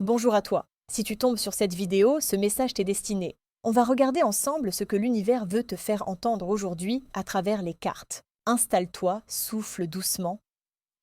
Bonjour à toi. Si tu tombes sur cette vidéo, ce message t'est destiné. On va regarder ensemble ce que l'univers veut te faire entendre aujourd'hui à travers les cartes. Installe-toi, souffle doucement.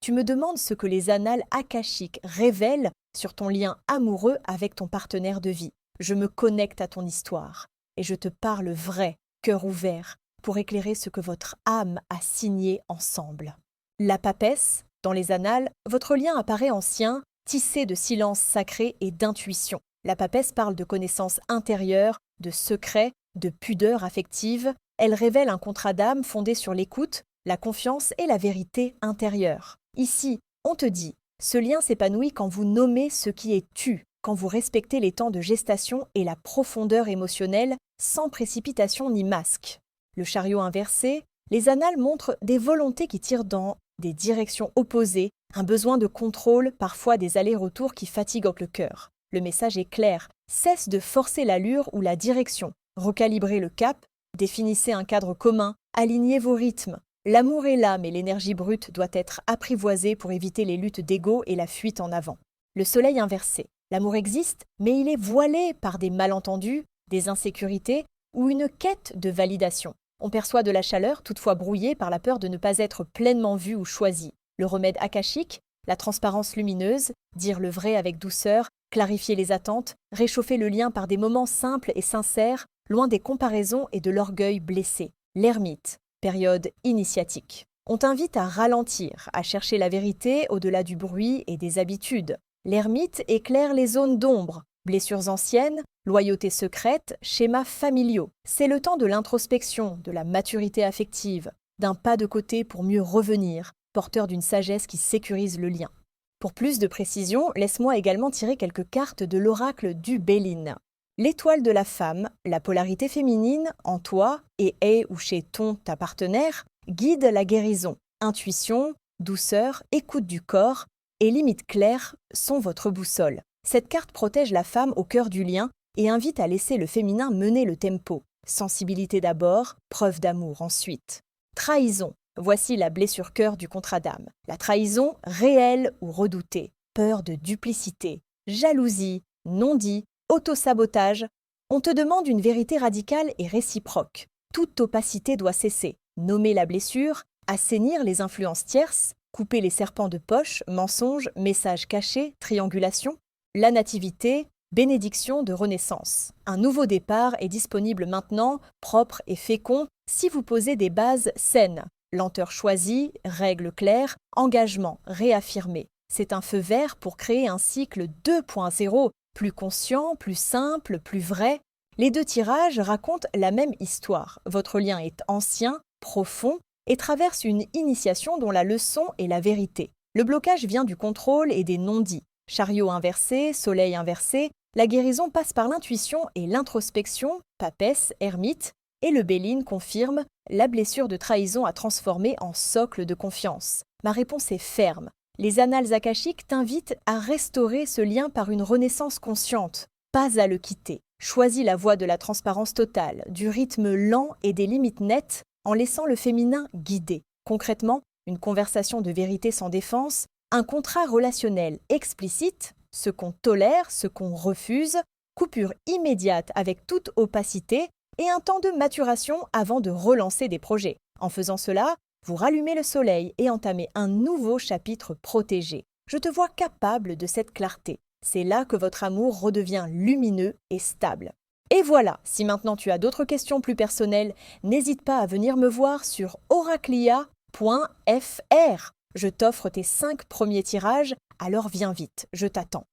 Tu me demandes ce que les annales akashiques révèlent sur ton lien amoureux avec ton partenaire de vie. Je me connecte à ton histoire et je te parle vrai, cœur ouvert, pour éclairer ce que votre âme a signé ensemble. La papesse, dans les annales, votre lien apparaît ancien, tissé de silence sacré et d'intuition. La papesse parle de connaissances intérieures, de secrets, de pudeur affective. Elle révèle un contrat d'âme fondé sur l'écoute, la confiance et la vérité intérieure. Ici, on te dit, ce lien s'épanouit quand vous nommez ce qui est tu, quand vous respectez les temps de gestation et la profondeur émotionnelle sans précipitation ni masque. Le chariot inversé, les annales montrent des volontés qui tirent dans des directions opposées, un besoin de contrôle, parfois des allers-retours qui fatiguent le cœur. Le message est clair, cesse de forcer l'allure ou la direction, recalibrez le cap, définissez un cadre commun, alignez vos rythmes. L'amour est là, mais l'énergie brute doit être apprivoisée pour éviter les luttes d'ego et la fuite en avant. Le soleil inversé. L'amour existe, mais il est voilé par des malentendus, des insécurités ou une quête de validation. On perçoit de la chaleur, toutefois brouillée par la peur de ne pas être pleinement vu ou choisi. Le remède akashique, la transparence lumineuse, dire le vrai avec douceur, clarifier les attentes, réchauffer le lien par des moments simples et sincères, loin des comparaisons et de l'orgueil blessé. L'ermite, période initiatique. On t'invite à ralentir, à chercher la vérité au-delà du bruit et des habitudes. L'ermite éclaire les zones d'ombre, blessures anciennes, loyauté secrète, schémas familiaux. C'est le temps de l'introspection, de la maturité affective, d'un pas de côté pour mieux revenir, porteur d'une sagesse qui sécurise le lien. Pour plus de précision, laisse-moi également tirer quelques cartes de l'oracle du Béline. L'étoile de la femme, la polarité féminine, en toi et est ou chez ta partenaire, guide la guérison. Intuition, douceur, écoute du corps et limites claires sont votre boussole. Cette carte protège la femme au cœur du lien et invite à laisser le féminin mener le tempo. Sensibilité d'abord, preuve d'amour ensuite. Trahison. Voici la blessure-cœur du contrat d'âme. La trahison, réelle ou redoutée. Peur de duplicité, jalousie, non-dit, autosabotage. On te demande une vérité radicale et réciproque. Toute opacité doit cesser. Nommer la blessure, assainir les influences tierces, couper les serpents de poche, mensonges, messages cachés, triangulation. La nativité, bénédiction de renaissance. Un nouveau départ est disponible maintenant, propre et fécond, si vous posez des bases saines. Lenteur choisie, règles claires, engagement réaffirmé. C'est un feu vert pour créer un cycle 2.0, plus conscient, plus simple, plus vrai. Les deux tirages racontent la même histoire. Votre lien est ancien, profond et traverse une initiation dont la leçon est la vérité. Le blocage vient du contrôle et des non-dits. Chariot inversé, soleil inversé, la guérison passe par l'intuition et l'introspection, papesse, ermite, et le Béline confirme, la blessure de trahison a transformé en socle de confiance. Ma réponse est ferme. Les annales akashiques t'invitent à restaurer ce lien par une renaissance consciente, pas à le quitter. Choisis la voie de la transparence totale, du rythme lent et des limites nettes en laissant le féminin guider. Concrètement, une conversation de vérité sans défense, un contrat relationnel explicite, ce qu'on tolère, ce qu'on refuse, coupure immédiate avec toute opacité et un temps de maturation avant de relancer des projets. En faisant cela, vous rallumez le soleil et entamez un nouveau chapitre protégé. Je te vois capable de cette clarté. C'est là que votre amour redevient lumineux et stable. Et voilà, si maintenant tu as d'autres questions plus personnelles, n'hésite pas à venir me voir sur oraclia.fr. Je t'offre tes 5 premiers tirages, alors viens vite, je t'attends.